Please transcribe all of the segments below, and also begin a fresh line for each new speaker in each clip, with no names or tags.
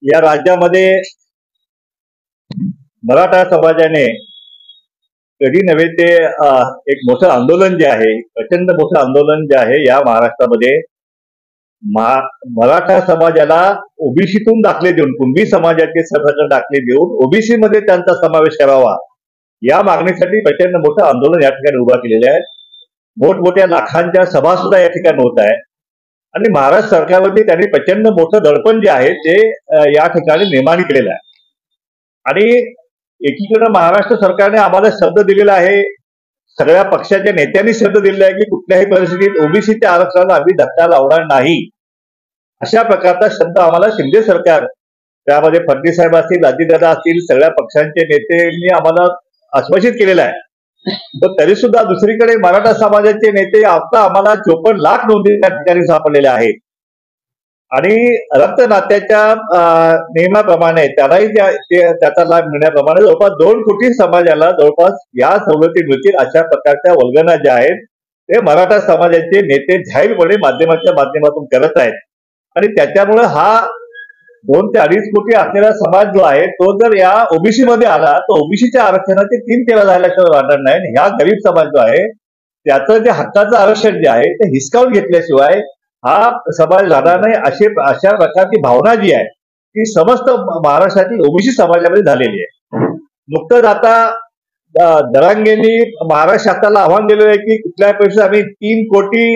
या राज्यामध्ये मराठा समाजाने कधी नव्हे ते एक मोठं आंदोलन जे आहे, प्रचंड मोठं आंदोलन जे आहे या महाराष्ट्रामध्ये मराठा समाजाला ओबीसीतून दाखले देऊन, कुणबी समाजाचे सरकार दाखले देऊन ओबीसी मध्ये त्यांचा समावेश करावा या मागणीसाठी प्रचंड मोठं आंदोलन या ठिकाणी उभा केलेलं आहे. मोठमोठ्या लाखांच्या सभा सुद्धा या ठिकाणी होत आहे आणि महाराष्ट्र सरकारवरती त्यांनी प्रचंड मोठं दडपण जे आहे ते या ठिकाणी निर्माण केलेलं आहे. आणि एकीकडे महाराष्ट्र सरकारने आम्हाला शब्द दिलेला आहे, सगळ्या पक्षाच्या नेत्यांनी शब्द दिलेला आहे की कुठल्याही परिस्थितीत ओबीसीच्या आरक्षणाला आम्ही धक्का लावणार नाही, अशा प्रकारचा शब्द आम्हाला शिंदे सरकार, त्यामध्ये फडणवीस साहेब असतील, अजितदादा असतील, सगळ्या पक्षांचे नेत्यांनी आम्हाला आश्वासित केलेला आहे. पण तरी सुद्धा दुसरीकडे मराठा समाजाचे नेते आता आम्हाला 54 लाख नोंदी त्या ठिकाणी सापडलेल्या आहेत आणि रक्त नात्याच्या नियमाप्रमाणे त्यालाही त्याचा लाभ मिळण्याप्रमाणे जवळपास 2 कोटी समाजाला जवळपास या सवलती मिळतील अशा प्रकारच्या वल्गना ज्या आहेत ते मराठा समाजाचे नेते जाहीरपणे माध्यमाच्या माध्यमातून करत आहेत. आणि त्याच्यामुळे हा 2 ते 2.5 कोटी असलेला समाज जो आहे तो जर या ओबीसी मध्ये आला तर ओबीसीच्या आरक्षणाचे 3 फेऱ्या झाल्याशिवाय राहणार नाही. ह्या गरीब समाज जो आहे त्याचं जे हक्काचं आरक्षण जे आहे ते हिसकावून घेतल्याशिवाय हा समाज राहणार नाही, अशा प्रकारची भावना जी आहे ती समस्त महाराष्ट्रातील ओबीसी समाजामध्ये झालेली आहे. नुकतंच आता दरांगेंनी महाराष्ट्र शासनाला आव्हान दिलेलं आहे की कुठल्याही परिस्थितीत आम्ही 3 कोटी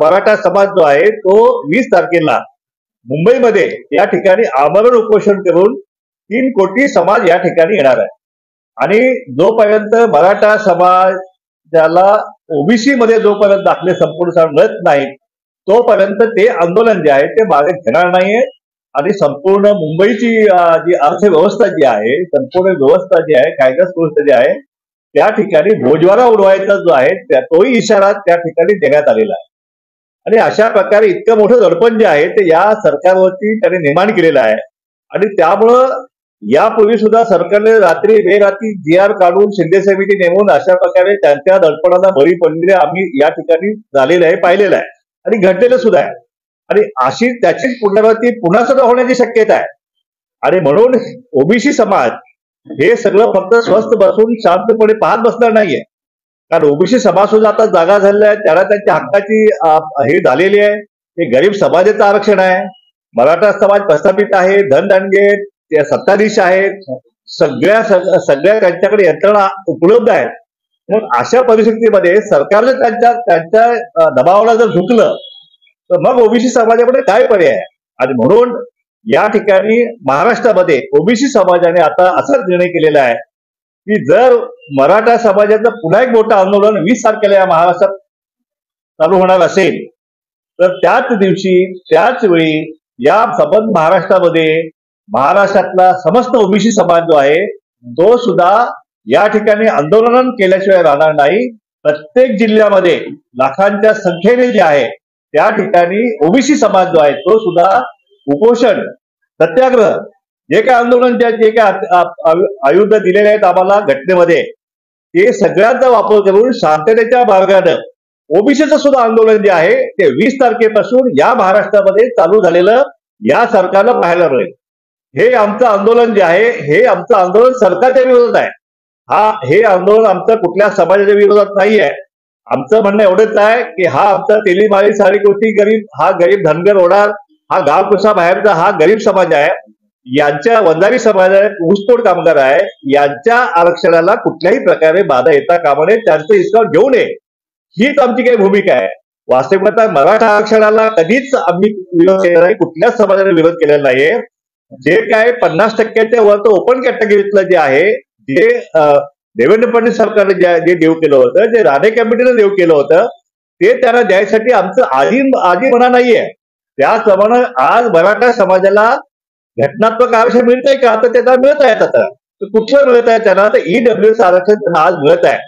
मराठा समाज जो आहे तो 20 तारखेला मुंबईमध्ये या ठिकाणी आमरण उपोषण करून 3 कोटी समाज या ठिकाणी येणार आहे. आणि जोपर्यंत मराठा समाजाला ओबीसी मध्ये जोपर्यंत दाखले संपूर्ण मिळत नाही तोपर्यंत ते आंदोलन जे आहे ते मागे घेणार नाहीये. आणि संपूर्ण मुंबईची जी अर्थव्यवस्था जी आहे, संपूर्ण व्यवस्था जी आहे, कायदा सुव्यवस्था जी आहे त्या ठिकाणी बोजवारा उडवायचा जो आहे तोही इशारा त्या ठिकाणी देण्यात आलेला आहे. आणि अशा प्रकारे इतकं मोठं दडपण जे आहे ते या सरकारवरती त्याने निर्माण केलेलं आहे. आणि त्यामुळं यापूर्वी सुद्धा सरकारने रात्री बेरात्री GR काढून शिंदे समिती नेमून अशा प्रकारे त्यांच्या दडपणाला बळी पडलेले आम्ही या ठिकाणी झालेलं आहे, पाहिलेलं आहे आणि घडलेलं सुद्धा आहे. आणि अशी त्याचीच पुनरावृत्ती पुन्हा सुद्धा होण्याची शक्यता आहे. आणि म्हणून ओबीसी समाज हे सगळं फक्त स्वस्थ बसून शांतपणे पाहत बसणार नाहीये, कारण ओबीसी समाज सुद्धा आता जागा झालेला आहे, त्याला त्यांच्या हक्काची हे झालेली आहे. हे गरीब समाजाचं आरक्षण आहे, मराठा समाज प्रस्थापित आहे, धनदांडगे सत्ताधीश आहेत, सगळ्या त्यांच्याकडे यंत्रणा उपलब्ध आहेत. मग अशा परिस्थितीमध्ये सरकारने त्यांच्या दबावाला जर झुकलं तर मग ओबीसी समाजाकडे काय पर्याय आहे. आणि म्हणून या ठिकाणी महाराष्ट्रामध्ये ओबीसी समाजाने आता असाच निर्णय केलेला आहे की जर मराठा समाजाचं पुन्हा एक मोठं आंदोलन 20 तारखेला या महाराष्ट्रात चालू होणार असेल तर त्याच दिवशी त्याच वेळी या संबंध महाराष्ट्रातला समस्त ओबीसी समाज जो आहे तो सुद्धा या ठिकाणी आंदोलन केल्याशिवाय राहणार नाही. प्रत्येक जिल्ह्यामध्ये लाखांच्या संख्येने जे आहे त्या ठिकाणी ओबीसी समाज जो आहे तो सुद्धा उपोषण, सत्याग्रह, जे काय आंदोलन जे काय आयुध दिलेले आहेत आम्हाला घटनेमध्ये ते सगळ्यांचा वापर करून शांततेच्या मार्गाने ओबीसीचं सुद्धा आंदोलन जे आहे ते 20 तारखेपासून या महाराष्ट्रामध्ये चालू झालेलं या सरकारला पाहायला मिळेल. हे आमचं आंदोलन जे आहे हे आमचं आंदोलन सरकारच्या विरोधात आहे. हे आंदोलन आमचं कुठल्या समाजाच्या विरोधात नाही आहे. आमचं म्हणणं एवढंच आहे की हा आमचा तेलीमाळी सारी गोष्टी गरीब धनगर ओढार, हा गावकुसा बाहेरचा हा गरीब समाज आहे, यांच्या वंजारी समाज आहे, ऊसतोड कामगार आहे, यांच्या आरक्षणाला कुठल्याही प्रकारे बाधा येता कामा नये, त्यांचं हिसकावून घेऊ नये, हीच आमची काही भूमिका आहे. वास्तविकता मराठा आरक्षणाला कधीच आम्ही विरोध केला नाही, कुठल्याच समाजाने विरोध केलेला नाहीये. जे काय 50% वरचं ओपन कॅटेगरीतलं जे आहे, जे देवेंद्र फडणवीस सरकारने जे देऊ केलं होतं, जे राणे कमिटीने देऊ केलं होतं ते त्यांना द्यायसाठी आमचं आधी म्हणा नाहीये. त्याचप्रमाणे आज मराठा समाजाला घटनात्मक आरक्षण मिळतंय का, तर त्याला मिळत आहे. आता कुठलं मिळत आहे त्यांना, तर ईडब्ल्यूएस आरक्षण त्यांना आज मिळत आहे.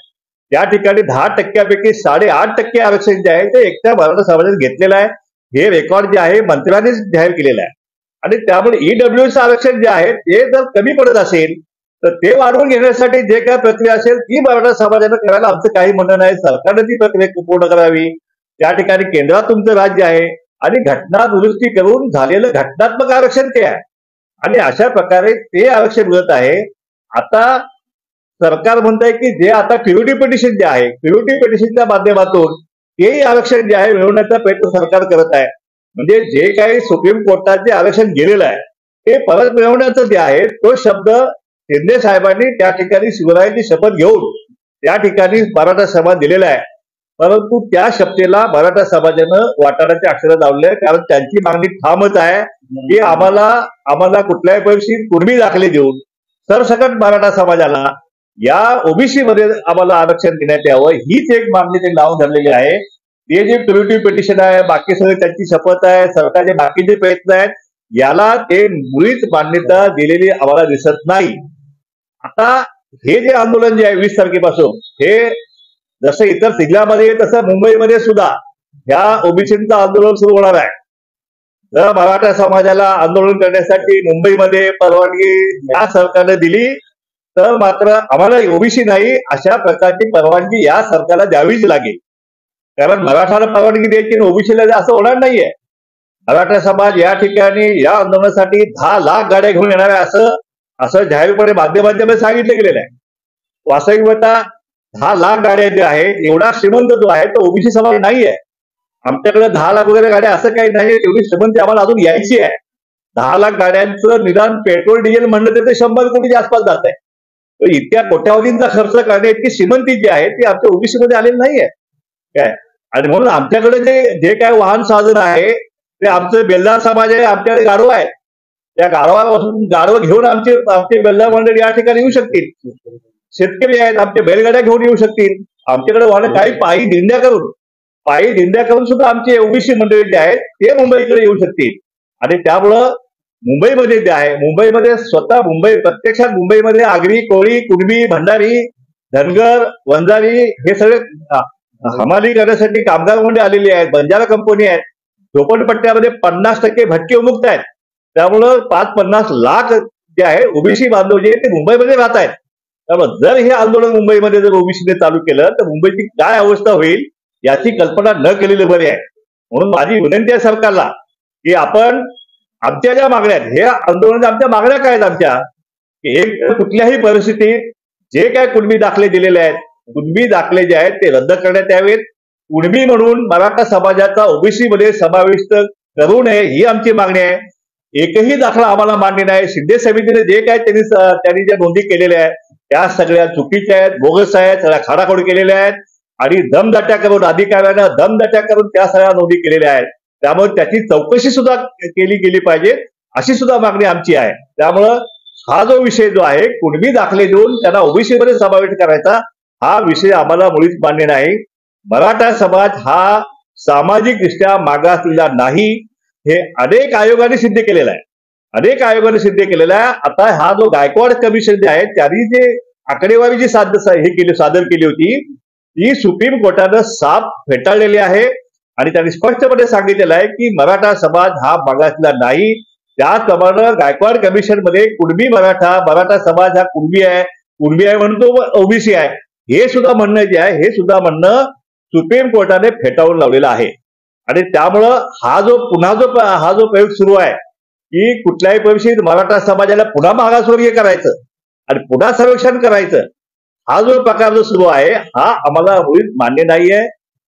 त्या ठिकाणी 10% 8.5% आरक्षण जे आहे ते एकट्या मराठा समाजाने घेतलेलं आहे. हे रेकॉर्ड जे आहे मंत्र्यांनीच जाहीर केलेलं आहे. आणि त्यामुळे ईडब्ल्यूएस आरक्षण जे आहे ते जर कमी पडत असेल तर ते वाढवून घेण्यासाठी जे काय प्रक्रिया असेल ती मराठा समाजानं करायला आमचं काही म्हणणं नाही. सरकारने ती प्रक्रिया पूर्ण करावी. त्या ठिकाणी केंद्रात तुमचं राज्य आहे आणि घटना दुरुस्ती करून झालेलं घटनात्मक आरक्षण ते आहे. आणि अशा प्रकारे ते आरक्षण मिळत आहे. आता सरकार म्हणत आहे की जे आता क्युरिटी पिटिशन जे आहे, क्युरिटी पिटिशनच्या माध्यमातून तेही आरक्षण जे आहे मिळवण्याचा प्रयत्न सरकार करत आहे. म्हणजे जे काही सुप्रीम कोर्टात जे आरक्षण गेलेलं आहे ते परत मिळवण्याचं जे आहे तो शब्द शिंदे साहेबांनी त्या ठिकाणी शिवरायांची शपथ घेऊन त्या ठिकाणी मराठा समाज दिलेला आहे. परंतु त्या शपथेला मराठा समाजानं वाटाण्याचे अक्षर लावले, कारण त्यांची मागणी ठामच आहे की आम्हाला कुठल्याही परिस्थितीत कुणबी दाखले देऊन सरसकट मराठा समाजाला या ओबीसी मध्ये आम्हाला आरक्षण देण्यात यावं, हीच एक मागणी ते लावून धरलेली आहे. ते जे क्युरेटिव्ह पिटिशन आहे, बाकी सगळे त्यांची शपथ आहे, सरकारचे बाकीचे प्रयत्न आहेत, याला ते मुळीच मान्यता दिलेली आम्हाला दिसत नाही. आता हे जे आंदोलन जे आहे 20 तारखेपासून, हे जसं इतर जिल्ह्यामध्ये तसं मुंबईमध्ये सुद्धा ह्या ओबीसीचं आंदोलन सुरू होणार आहे. जर मराठा समाजाला आंदोलन करण्यासाठी मुंबईमध्ये परवानगी या सरकारने दिली तर मात्र आम्हाला ओबीसी नाही अशा प्रकारची परवानगी या सरकारला द्यावीच लागेल. कारण मराठाला परवानगी द्यायची आणि ओबीसीला असं होणार नाहीये. मराठा समाज या ठिकाणी या आंदोलनासाठी 10 लाख गाड्या घेऊन येणार आहे असं जाहीरपणे माध्यमांमध्ये सांगितलं गेलेलं आहे. वास्तविकता 10 लाख गाड्या जे आहेत, एवढा श्रीमंत जो आहे तो ओबीसी समाज नाहीये. आमच्याकडे 10 लाख वगैरे गाड्या असं काही नाही, एवढी श्रीमंती आम्हाला अजून यायची आहे. 10 लाख गाड्यांचं निदान पेट्रोल डिझेल म्हणलं तर ते 100 कोटीच्या आसपास जात आहे. तर इतक्या कोट्यावधींचा खर्च करणे इतकी श्रीमंती जी आहे ती आमच्या ओबीसी मध्ये आलेली नाहीये काय. आणि म्हणून आमच्याकडे जे काय वाहन साधन आहे ते आमचं बेल्दार समाज आहे, आमच्याकडे गाढव आहे. त्या गाढवापासून गाढवं घेऊन आमचे बेल्दार मंडळी या ठिकाणी येऊ शकतील. शेतकरी आहेत, आमच्या बैलगाड्या घेऊन येऊ शकतील. आमच्याकडे वाहन काही पायी दिंड्या करून सुद्धा आमचे ओबीसी मंडळी जे आहेत ते मुंबईकडे येऊ शकतील. आणि त्यामुळं मुंबईमध्ये जे आहे, मुंबईमध्ये स्वतः प्रत्यक्षात मुंबईमध्ये आगरी, कोळी, कुणबी, भंडारी, धनगर, वंजारी हे सगळे हमाली करण्यासाठी कामगार मंडळी आलेली आहेत. बंजारा कंपनी आहेत. झोपडपट्ट्यामध्ये 50% भटके विमुक्त आहेत. त्यामुळं 50 लाख जे आहे ओबीसी बांधव जे ते मुंबईमध्ये राहत आहेत. त्यामुळे जर हे आंदोलन मुंबईमध्ये जर ओबीसीने चालू केलं तर मुंबईची काय अवस्था होईल याची कल्पना न केलेली बरी आहे. म्हणून माझी विनंती आहे सरकारला की आपण आमच्या ज्या मागण्या आहेत, हे आंदोलन आमच्या मागण्या काय आहेत आमच्या, की एक कुठल्याही परिस्थितीत जे काय कुणबी दाखले दिलेले आहेत, कुणबी दाखले जे आहेत ते रद्द करण्यात यावेत. कुणबी म्हणून मराठा समाजाचा ओबीसी मध्ये समाविष्ट करू नये ही आमची मागणी आहे. एकही दाखला आम्हाला मान्य नाही. शिंदे समितीने जे काय त्यांनी ज्या नोंदी केलेल्या आहेत त्या सगळ्या चुकीच्या आहेत, बोगस आहेत, सगळ्या खाडाखोड केलेल्या आहेत आणि दमदाट्या करून अधिकाऱ्यानं दमदाट्या करून त्या सगळ्या नोंदी केलेल्या आहेत. त्यामुळे त्याची चौकशी सुद्धा केली गेली पाहिजे अशी सुद्धा मागणी आमची आहे. त्यामुळं हा जो विषय जो आहे कुणबी दाखले देऊन त्यांना ओबीसी मध्ये समावेश करायचा हा विषय आम्हाला मुळीच मान्य नाही. मराठा समाज हा सामाजिकदृष्ट्या मागासलेला नाही, हे अनेक आयोगाने सिद्ध केलेलं आहे. आता हा जो गायकवाड कमिशन जे आहे त्यांनी जे आकडेवारी जी सादर केली होती ती सुप्रीम कोर्टानं साफ फेटाळलेली आहे आणि त्यांनी स्पष्टपणे सांगितलेलं आहे की मराठा समाज हा मागासलेला नाही. त्याचप्रमाणे गायकवाड कमिशन मध्ये मराठा समाज हा कुणबी आहे म्हणून तो ओबीसी आहे हे सुद्धा म्हणणं जे आहे हे सुद्धा म्हणणं सुप्रीम कोर्टाने फेटाळून लावलेलं आहे. आणि त्यामुळं हा जो प्रयोग सुरू आहे की कुठल्याही परिस्थितीत मराठा समाजाला पुन्हा मागासवर्गीय करायचं आणि पुन्हा सर्वेक्षण करायचं, हा जो प्रकार जो सुरू आहे हा आम्हाला मुळीच मान्य नाहीये.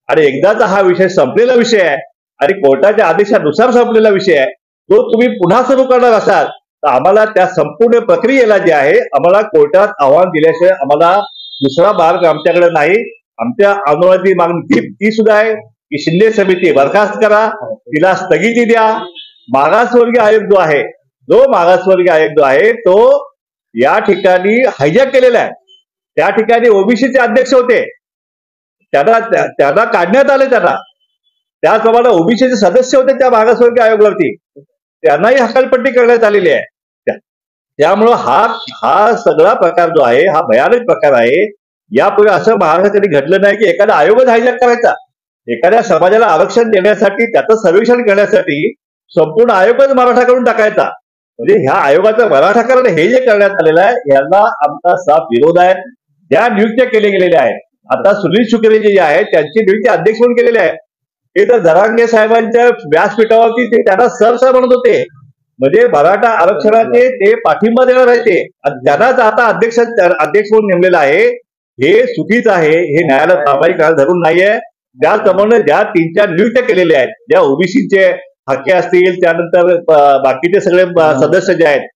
आणि एकदाचा हा विषय संपलेला विषय आहे आणि कोर्टाच्या आदेशानुसार संपलेला विषय आहे. तो तुम्ही पुन्हा सुरू करणार असाल तर आम्हाला त्या संपूर्ण प्रक्रियेला जे आहे आम्हाला कोर्टात आव्हान दिल्याशिवाय आम्हाला दुसरा मार्ग आमच्याकडे नाही. आमच्या आंदोलनाची मागणी ती सुद्धा आहे की शिंदे समिती बरखास्त करा, तिला स्थगिती द्या. मागासवर्गीय आयोग जो आहे तो या ठिकाणी हायजॅक केलेला आहे. त्या ठिकाणी ओबीसीचे अध्यक्ष होते, त्यांना काढण्यात आले. त्याचप्रमाणे ओबीसीचे सदस्य होते त्या मागासवर्गीय आयोगावरती, त्यांनाही हकालपट्टी करण्यात आलेली आहे. त्यामुळं हा सगळा प्रकार जो आहे हा भयानक प्रकार आहे. यापूर्वी असं महाराष्ट्रात कधी घडलं नाही की एखादा आयोगच हायजॅक करायचा. एखाद्या समाजाला आरक्षण देण्यासाठी त्याचं सर्वेक्षण करण्यासाठी संपूर्ण आयोगच मराठा करून टाकायचा. म्हणजे ह्या आयोगाचं मराठाकरण हे जे करण्यात आलेलं आहे याला आमचा साफ विरोध आहे. ज्या नियुक्त्या केल्या गेलेल्या आहेत, आता सुनील शुक्रे जे आहेत त्यांची नियुक्ती अध्यक्ष म्हणून केलेली आहे. ते तर जरांगे साहेबांच्या व्यासपीठावरती ते त्यांना सर म्हणत होते. म्हणजे मराठा आरक्षणाचे ते पाठिंबा देणार आहे ते, आणि त्यांनाच आता अध्यक्ष म्हणून नेमलेला आहे. हे चुकीचं आहे, हे न्यायालयात कारवाई करायला धरून नाहीये. त्याचप्रमाणे ज्या 3-4 नियुक्त्या केलेल्या आहेत, ज्या ओबीसीचे हक्के असतील, त्यानंतर बाकीचे सगळे सदस्य जे आहेत,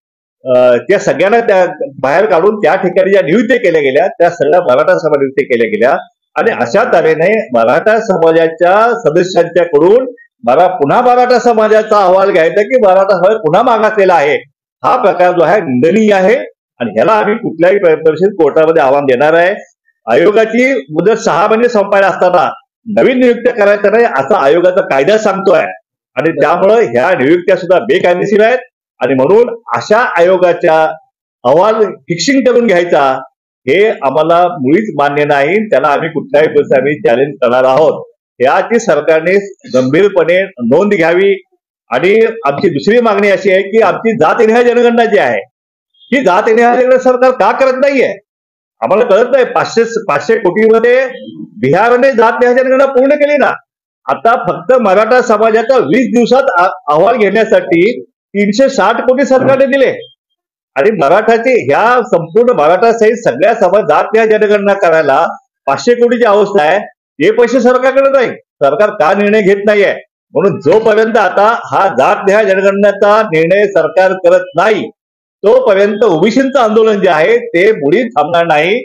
त्या सगळ्यांना त्या बाहेर काढून त्या ठिकाणी ज्या नियुक्त्या केल्या गेल्या त्या सगळ्या मराठा समाज नियुक्त्या केल्या गेल्या. आणि अशा तऱ्हेने मराठा समाजाच्या सदस्यांच्याकडून पुन्हा मराठा समाजाचा अहवाल घ्यायचा की मराठा समाज पुन्हा मागासलेला आहे, हा प्रकार जो आहे निंदनीय आहे. आणि ह्याला आम्ही कुठल्याही परिस्थितीत कोर्टामध्ये आव्हान देणार आहे. आयोगाची मुदत 6 महिने संपायला असताना नवीन नियुक्त्या करायच्या नाही असा आयोगाचा कायदा सांगतोय, आणि त्यामुळे ह्या नियुक्त्या सुद्धा बेकायदेशीर आहेत. आणि म्हणून अशा आयोगाच्या अहवाल फिक्सिंग करून घ्यायचा हे आम्हाला मुळीच मान्य नाही. त्याला आम्ही कुठल्याही परिस्थितीत आम्ही चॅलेंज करणार आहोत. याची सरकारने गंभीरपणे नोंद घ्यावी. आणि आमची दुसरी मागणी अशी आहे की आमची जातनिहाय जनगणना जी आहे, ही जातनिहाय जनगणना सरकार का करत नाहीये आम्हाला कळत नाही. 500 कोटीमध्ये बिहारने जातनिहाय जनगणना पूर्ण केली ना. आता फक्त मराठा समाजाचा 20 दिवसात अहवाल घेण्यासाठी 360 कोटी सरकारने दिले. आणि मराठाचे ह्या संपूर्ण मराठा सहित सगळ्या समाज जातनिहाय जनगणना करायला 500 कोटीची अवस्था आहे. हे पैसे सरकारकडे नाही. सरकार का निर्णय घेत नाहीये? म्हणून जोपर्यंत आता हा जातनिहाय जनगणनेचा निर्णय सरकार करत नाही तोपर्यंत ओबीसीचं आंदोलन जे आहे ते मुळीच थांबणार नाही.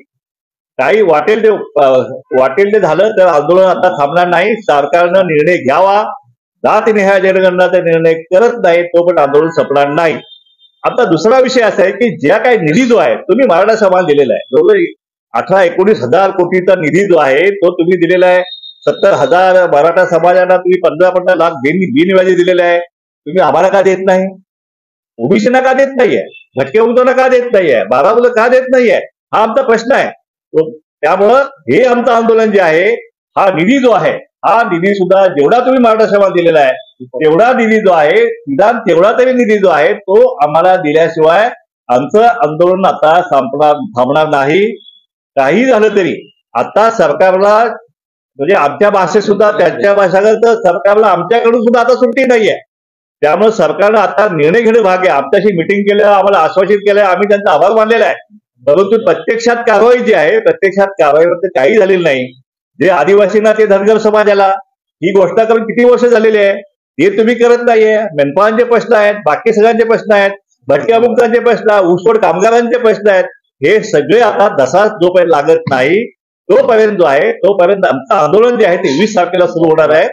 काही वाटेल ते झालं तर आंदोलन आता थांबणार नाही. सरकारनं निर्णय घ्यावा. जातनिहाय जनगणनाचा निर्णय करत नाही तोपर्यंत आंदोलन संपणार नाही. आता दुसरा विषय असा आहे की ज्या काही निधी जो आहे तुम्ही मराठा समाज दिलेला आहे, जवळ 18-19 हजार कोटीचा निधी जो आहे तो तुम्ही दिलेला आहे. 70,000 मराठा समाजाला तुम्ही 15-15 लाख बिनव्याजी दिलेले आहे. तुम्ही आम्हाला का देत नाही? ओबीसीना का देत नाहीये? भटक्या मुलांना का देत नाहीये? 12 मुलं का देत नाहीये? हा आमचा प्रश्न आहे. त्यामुळं हे आमचं आंदोलन जे आहे, हा निधी जो आहे, हा निधी सुद्धा जेवढा तुम्ही मराठा समाज दिलेला आहे तेवढा निधी जो आहे, निदान तेवढा तरी निधी जो आहे तो आम्हाला दिल्याशिवाय आमचं आंदोलन आता थांबणार नाही. काही झालं तरी आता सरकारला, म्हणजे आमच्या भाषेत सुद्धा त्यांच्या भाषा तर सरकारला आमच्याकडून सुद्धा आता सुट्टी नाहीये. त्यामुळे सरकारनं आता निर्णय घेणं भाग आहे. आमच्याशी मिटिंग केलं, आम्हाला आश्वासित केलं, आम्ही त्यांचा आभार मानलेला आहे. परंतु प्रत्यक्षात कारवाई जी आहे, प्रत्यक्षात कारवाईवर काही झालेली नाही. जे आदिवासींना ते धनगर समाजाला ही गोष्ट करून किती वर्ष झालेली आहे, हे तुम्ही करत नाहीये. मेंढपाळांचे प्रश्न आहेत, बाकी सगळ्यांचे प्रश्न आहेत, भटक्या मुक्तांचे प्रश्न, ऊसतोड कामगारांचे प्रश्न आहेत. हे सगळे आता दसा जोपर्यंत लागत नाही तोपर्यंत जो आहे तोपर्यंत आमचं आंदोलन जे आहे ते 20 तारखेला सुरू होणार आहे.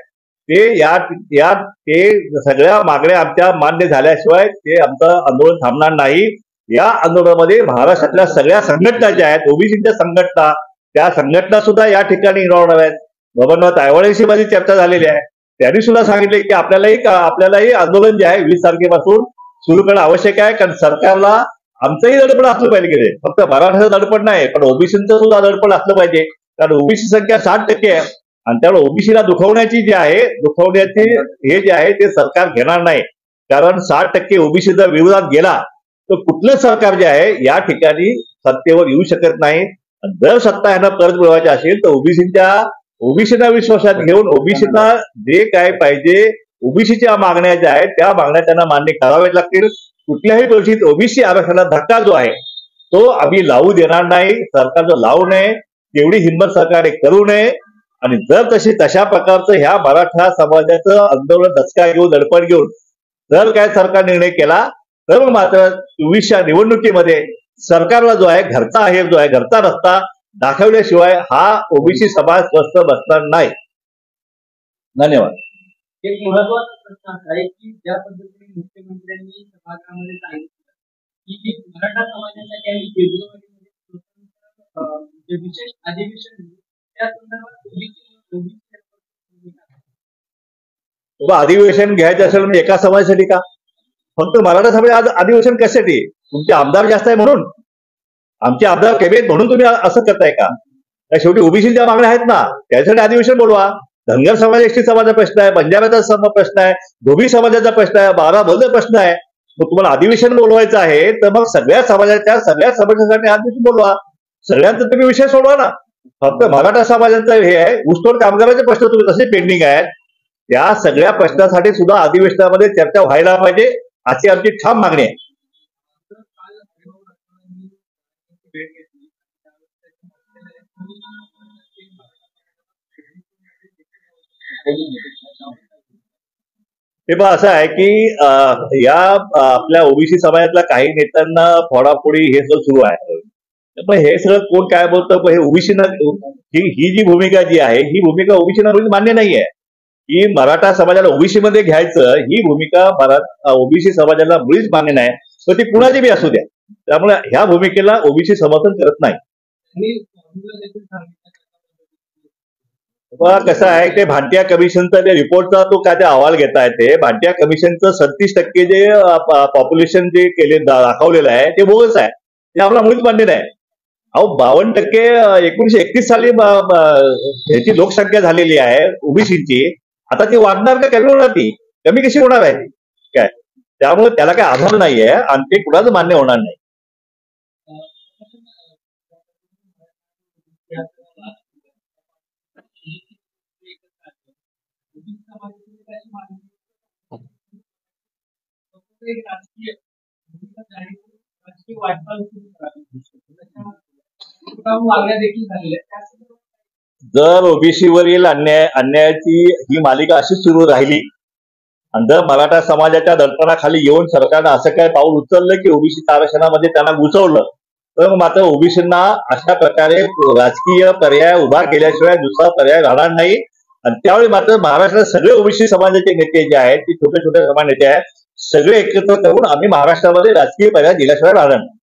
ते सगळ्या मागण्या आमच्या मान्य झाल्याशिवाय ते आमचं आंदोलन थांबणार नाही. या आंदोलनामध्ये महाराष्ट्रातल्या सगळ्या संघटना ज्या आहेत, ओबीसीच्या संघटना, त्या संघटना सुद्धा या ठिकाणी होणार आहेत. बबनराव तायवाळेशी माझी चर्चा झालेली आहे. त्यांनी सुद्धा सांगितले की आपल्यालाही आंदोलन जे आहे 20 तारखेपासून सुरू करणं आवश्यक आहे. कारण सरकारला आमचंही दडपण असलं पाहिजे की फक्त मराठाचं दडपण नाही, पण ओबीसीचं सुद्धा दडपण असलं पाहिजे. कारण ओबीसी संख्या 60% आहे आणि त्यामुळे ओबीसीला दुखवण्याची हे जे आहे ते सरकार घेणार नाही. कारण 60% ओबीसीचा विरोधात गेला तर कुठलं सरकार जे आहे या ठिकाणी सत्तेवर येऊ शकत नाही. जर सत्ता यांना परत मिळवायची असेल तर ओबीसीना विश्वासात घेऊन ओबीसीना जे काय पाहिजे, ओबीसीच्या मागण्या ज्या आहेत त्या मागण्या त्यांना मान्य कराव्याच लागतील. कुठल्याही परिस्थितीत ओबीसी आरक्षणाला धक्का जो आहे तो आम्ही लावू देणार नाही. सरकार जो लावू नये तेवढी हिंमत सरकारने करू नये. आणि जर तशा प्रकारचं ह्या मराठा समाजाचं आंदोलन धचका घेऊन, दडपण घेऊन जर काय सरकार निर्णय केला तर मात्र 24च्या निवडणुकीमध्ये सरकारला जो आहे घरचा रस्ता दाखवल्याशिवाय हा ओबीसी समाज स्वस्थ बसणार नाही. धन्यवाद.
एक महत्वाचा प्रश्न असा आहे की ज्या पद्धतीने मुख्यमंत्र्यांनी सभागृहामध्ये सांगितलं की मराठा समाजाच्या काही फेब्रुवारीमध्ये विशेष अधिवेशन त्या संदर्भात
अधिवेशन घ्यायचं असेल म्हणजे एका समाजासाठी का? फक्त मराठा समाज अधिवेशन कशासाठी? तुमचे आमदार जास्त आहे म्हणून, आमचे आमदार कमी आहेत म्हणून तुम्ही असं करताय का? शेवटी ओबीसीच्या मागण्या आहेत ना, त्यासाठी अधिवेशन बोलवा. धनगर समाज, एसटी समाजाचा प्रश्न आहे, बंजाराचा प्रश्न आहे, धोबी समाजाचा प्रश्न आहे, 12 बौद्ध प्रश्न आहे. मग तुम्हाला अधिवेशन बोलवायचं आहे तर मग सगळ्या समाजासाठी अधिवेशन बोलवा. सगळ्यांचा तुम्ही विषय सोडवा ना. फक्त मराठा समाजाचं हे आहे, ऊसतोड कामगाराचे प्रश्न तुम्ही तसे पेंडिंग आहेत, त्या सगळ्या प्रश्नासाठी सुद्धा अधिवेशनामध्ये चर्चा व्हायला पाहिजे. अशी आमची ठाम मागणी आहे.
तर काल हरिभाऊ राठोडांनी त्यांची भेट घेतली त्यावेळेस त्यांनी म्हटलेलं आहे की
ते पण असं आहे की या आपल्या ओबीसी समाजातल्या काही नेत्यांना फोडाफोडी हे सगळं सुरू आहे. पण हे सगळं कोण काय बोलतं, पण हे ओबीसीना ही जी भूमिका जी आहे ही भूमिका ओबीसीना मान्य नाहीये. की मराठा समाजाला ओबीसी मध्ये घ्यायचं ही भूमिका ओबीसी समाजाला मुळीच मान्य नाही. तर ती कुणाची बी असू द्या. त्यामुळे ह्या भूमिकेला ओबीसी समर्थन करत नाही.
आणि फॉर्म्युला देखील सांगितलं
कसं आहे ते भाटिया कमिशनचा जे रिपोर्टचा तो काय ते अहवाल घेता येते. भाटिया कमिशनचं 37% जे पॉप्युलेशन जे दाखवलेलं आहे ते बोगस आहे. ते आपला मुळीच मान्य नाही. अहो 52% 1931 साली ह्याची लोकसंख्या झालेली आहे ओबीसीची. आता ती वाढणार का कमी होणार, ती कमी कशी होणार आहे काय? त्यामुळे त्याला काही आधार नाहीये आणि ते कुणाचं मान्य होणार नाही.
राजकीय वाटचाल सुरू मागण्या देखील झालेल्या.
जर ओबीसीवरील अन्यायाची ही मालिका अशीच सुरू राहिली आणि जर मराठा समाजाच्या दडपणाखाली येऊन सरकारनं असं काय पाऊल उचललं की ओबीसी आरक्षणामध्ये त्यांना घुसवलं, तर मात्र ओबीसींना अशा प्रकारे राजकीय पर्याय उभा केल्याशिवाय दुसरा पर्याय राहणार नाही. आणि त्यावेळी मात्र महाराष्ट्रात सगळे ओबीसी समाजाचे नेते जे आहेत ते छोटे छोटे समान नेते आहेत, सगळे एकत्र करून आम्ही महाराष्ट्रामध्ये राजकीय पर्याय दिल्याशिवाय राहणार नाही.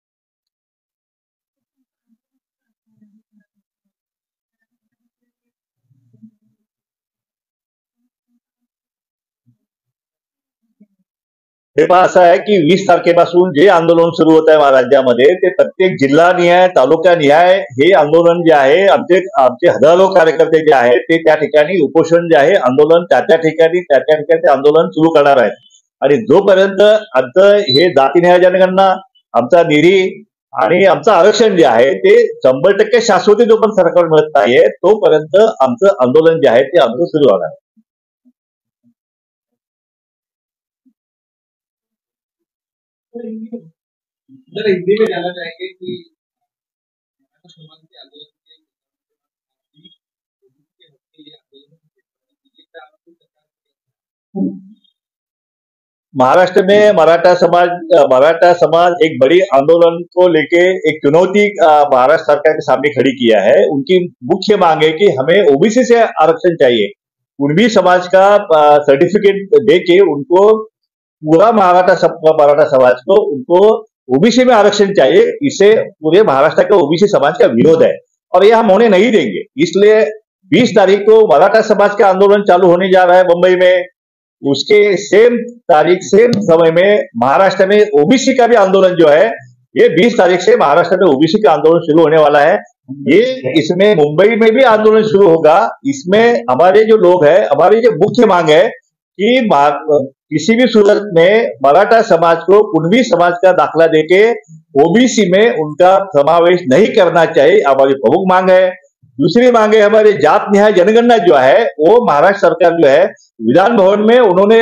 हे पण असं आहे की 20 तारखेपासून जे आंदोलन सुरू होत आहे राज्यामध्ये ते प्रत्येक जिल्हानिहाय तालुकानिहाय हे आंदोलन जे आहे आमचे हजारो कार्यकर्ते जे आहेत ते त्या ठिकाणी उपोषण जे आहे आंदोलन त्या ठिकाणी ते आंदोलन सुरू करणार आहेत. आणि जोपर्यंत आमचं हे जातीनिहाय जनगणना, आमचा निधी आणि आमचं आरक्षण जे आहे ते 100% शाश्वती जोपर्यंत सरकार मिळत नाहीये तोपर्यंत आमचं आंदोलन जे आहे ते आमचं सुरू होणार आहे.
जरा हिंदी में जानना चाहेंगे कि समाज के आंदोलन
महाराष्ट्र में मराठा समाज एक बड़ी आंदोलन को लेके एक चुनौती महाराष्ट्र सरकार के सामने खड़ी किया है. उनकी मुख्य मांग है कि हमें ओबीसी से आरक्षण चाहिए. कुणबी समाज का सर्टिफिकेट देके उनको पूरा मराठा समाज को उनको ओबीसी में आरक्षण चाहिए. इससे पूरे महाराष्ट्र के ओबीसी समाज का विरोध है और ये हम होने नहीं देंगे. इसलिए 20 तारीख को मराठा समाज का आंदोलन चालू होने जा रहा है मुंबई में. उसके सेम समय में महाराष्ट्र में ओबीसी का भी आंदोलन जो है ये 20 तारीख से महाराष्ट्र में ओबीसी का आंदोलन शुरू होने वाला है. ये इसमें मुंबई में भी आंदोलन शुरू होगा. इसमें हमारे जो लोग हैं, हमारी जो मुख्य मांग है कि किसी भी सूरत में मराठा समाज को कुणबी समाज का दाखला देके ओबीसी में उनका समावेश नहीं करना चाहिए, हमारी प्रमुख मांग है. दूसरी मांग है हमारे जात न्याय जनगणना जो है वो महाराष्ट्र सरकार जो है विधान भवन में उन्होंने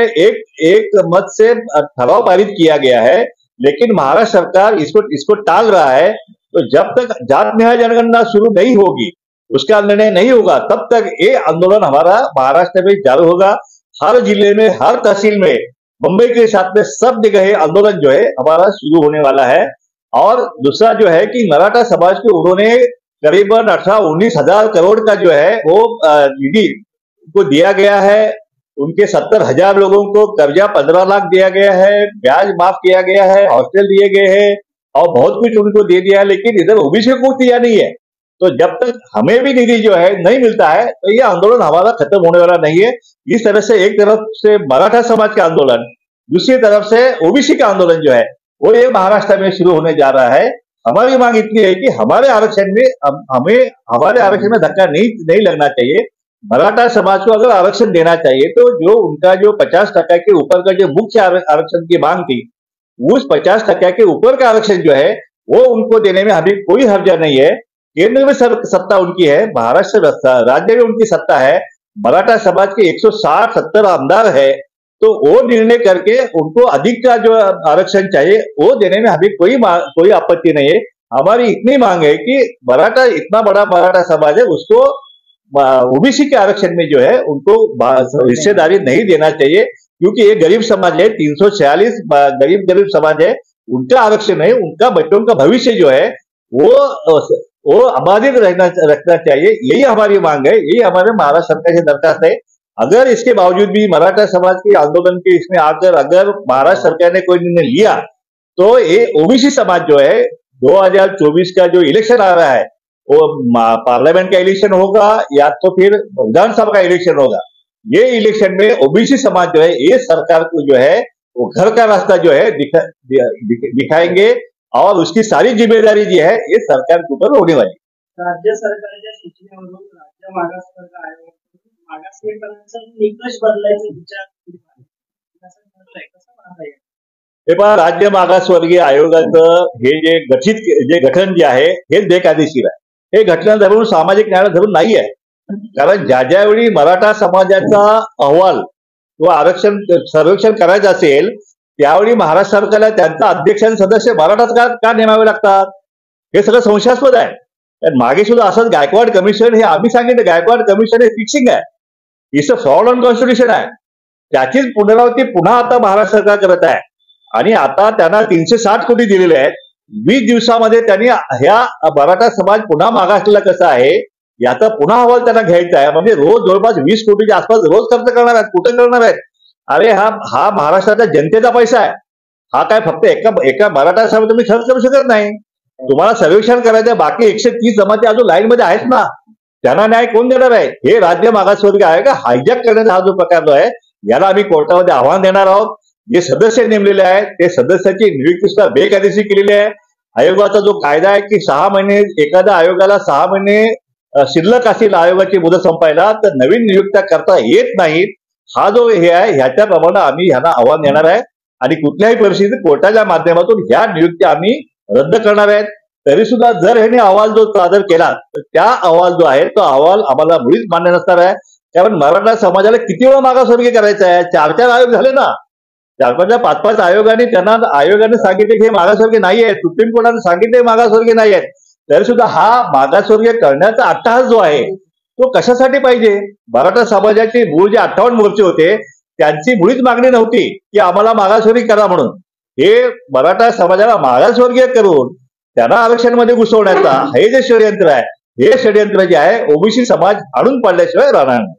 एक मत से ठराव पारित किया गया है, लेकिन महाराष्ट्र सरकार इसको टाल रहा है. तो जब तक जात न्याय जनगणना शुरू नहीं होगी, उसका निर्णय नहीं होगा, तब तक ये आंदोलन हमारा महाराष्ट्र में चालू होगा. हर जिले में, हर तहसील में, मुंबई के साथ में सब जगह आंदोलन जो है हमारा शुरू होने वाला है. और दूसरा जो है कि मराठा समाज को उन्होंने करीबन 18-19 हजार करोड़ का जो है वो निधि उनको दिया गया है. उनके 70,000 लोगों को कर्जा 15 लाख दिया गया है, ब्याज माफ किया गया है, हॉस्टल दिए गए हैं और बहुत कुछ उनको दे दिया है. लेकिन इधर ओबीसी को दिया नहीं है. तो जब तक हमें भी निधि जो है नहीं मिलता है तो ये आंदोलन हमारा खत्म होने वाला नहीं है. इस तरह से एक तरफ से मराठा समाज का आंदोलन, दूसरी तरफ से ओबीसी का आंदोलन जो है वो ये महाराष्ट्र में शुरू होने जा रहा है. हमारी मांग इतनी है कि हमारे आरक्षण में धक्का नहीं लगना चाहिए. मराठा समाज को अगर आरक्षण देना चाहिए तो जो उनका जो 50% के ऊपर का जो मुख्य आरक्षण की मांग थी, उस 50% के ऊपर का आरक्षण जो है वो उनको देने में हमें कोई हर्जा नहीं है. केंद्र में सत्ता उनकी है, महाराष्ट्र राज्य में उनकी सत्ता है. मराठा समाज के 160-70 आमदार है. तो वो निर्णय करके उनको अधिक का जो आरक्षण चाहिए वो देने में हमें कोई आपत्ति नहीं है। हमारी इतनी मांग है कि मराठा, इतना बड़ा मराठा समाज है, उसको ओबीसी के आरक्षण में जो है उनको हिस्सेदारी नहीं देना चाहिए, क्योंकि ये गरीब समाज है, 346 गरीब समाज है, उनका आरक्षण है, उनका बच्चों का भविष्य जो है वो अबाधित रखना चाहिए। यही हमारी मांग है, यही हमारे महाराष्ट्र सरकार से दरखास्त है। अगर इसके बावजूद भी मराठा समाज के आंदोलन के इसमें आकर अगर महाराष्ट्र सरकार ने कोई निर्णय लिया तो ये ओबीसी समाज जो है 2024 का जो इलेक्शन आ रहा है वो पार्लियामेंट का इलेक्शन होगा या तो फिर विधानसभा का इलेक्शन होगा। ये इलेक्शन में ओबीसी समाज जो है ये सरकार को जो है वो घर का रास्ता जो है दिखाएंगे और उसकी सारी जिम्मेदारी जो है ये सरकार के ऊपर होने वाली।
राज्य सरकारच्या सूचनेवरून राज्य मागासवर्ग आयोग मागासवर्गीयांचा निकष बदलायचा विचार
हे पहा, राज्य मागासवर्गीय आयोगाचं हे गठन जे आहे हे बेकायदेशीर आहे। हे घटना धरून सामाजिक न्याय धरून नाही आहे, कारण ज्यावेळी मराठा समाजाचा अहवाल तो आरक्षण सर्वेक्षण करायचं असेल त्यावेळी महाराष्ट्र सरकारला त्यांचा अध्यक्ष आणि सदस्य मराठाच का नेमावे लागतात, हे सगळं संशयास्पद आहे। मागे सुद्धा असंच गायकवाड कमिशन, हे आम्ही सांगितलं गायकवाड कमिशन हे फिक्सिंग आहे, it's a fraud on constitution आहे, त्याचीच पुनरावृत्ती पुन्हा आता महाराष्ट्र सरकार करत आहे। आणि आता त्यांना 360 कोटी दिलेले आहेत। 20 दिवसामध्ये त्यांनी ह्या मराठा समाज पुन्हा मागासलेला कसा आहे याचा पुन्हा अहवाल त्यांना घ्यायचा आहे। म्हणजे रोज जवळपास 20 कोटीच्या आसपास रोज खर्च करणार आहेत, कुठे करणार आहेत? अरे हा महाराष्ट्राच्या जनतेचा पैसा आहे, हा काय फक्त एका मराठा समाज तुम्ही खर्च करू शकत नाही। तुम्हाला सर्वेक्षण करायचं, बाकी 130 जमाती अजून लाईन मध्ये आहेत ना, त्यांना न्याय कोण देणार आहे? हे राज्य मागासवर्गीय आयोग हायजॅक करण्याचा हा जो प्रकार जो आहे याला आम्ही कोर्टामध्ये आव्हान देणार आहोत। जे सदस्य नेमलेले आहेत ते सदस्याची नियुक्ती सुद्धा बेकायदेशीर केलेली आहे। आयोगाचा जो कायदा आहे की 6 महिने एखाद्या आयोगाला 6 महिने शिल्लक असेल आयोगाची मुदत संपायला तर नवीन नियुक्त्या करता येत नाहीत। हा जो हे आहे ह्याच्याप्रमाणे आम्ही ह्यांना आव्हान देणार आहे आणि कुठल्याही परिस्थितीत कोर्टाच्या माध्यमातून ह्या नियुक्त्या आम्ही रद्द करणार आहेत। तरी सुद्धा जर ह्यांनी अहवाल जो सादर केला तर त्या अहवाल जो आहे तो अहवाल आम्हाला मुळीच मान्य नसणार आहे, कारण मराठा समाजाला किती वेळा मागासवर्गीय करायचं आहे? 4 आयोग झाले ना, 4-5 आयोगाने सांगितले की हे मागासवर्गीय नाही आहेत, सुप्रीम कोर्टाने सांगितले मागासवर्गीय नाही आहेत, तरी सुद्धा हा मागासवर्गीय करण्याचा अट्टहास जो आहे तो कशासाठी पाहिजे? मराठा समाजाचे मूळ जे 58 मोर्चे होते त्यांची मुळीच मागणी नव्हती की आम्हाला मागासवर्गीय करा म्हणून। हे मराठा समाजाला मागासवर्गीय करून त्यांना आरक्षण मध्ये घुसवण्याचा हे जे षडयंत्र आहे, हे षडयंत्र जे आहे ओबीसी समाज आणून पाडल्याशिवाय राहणार नाही।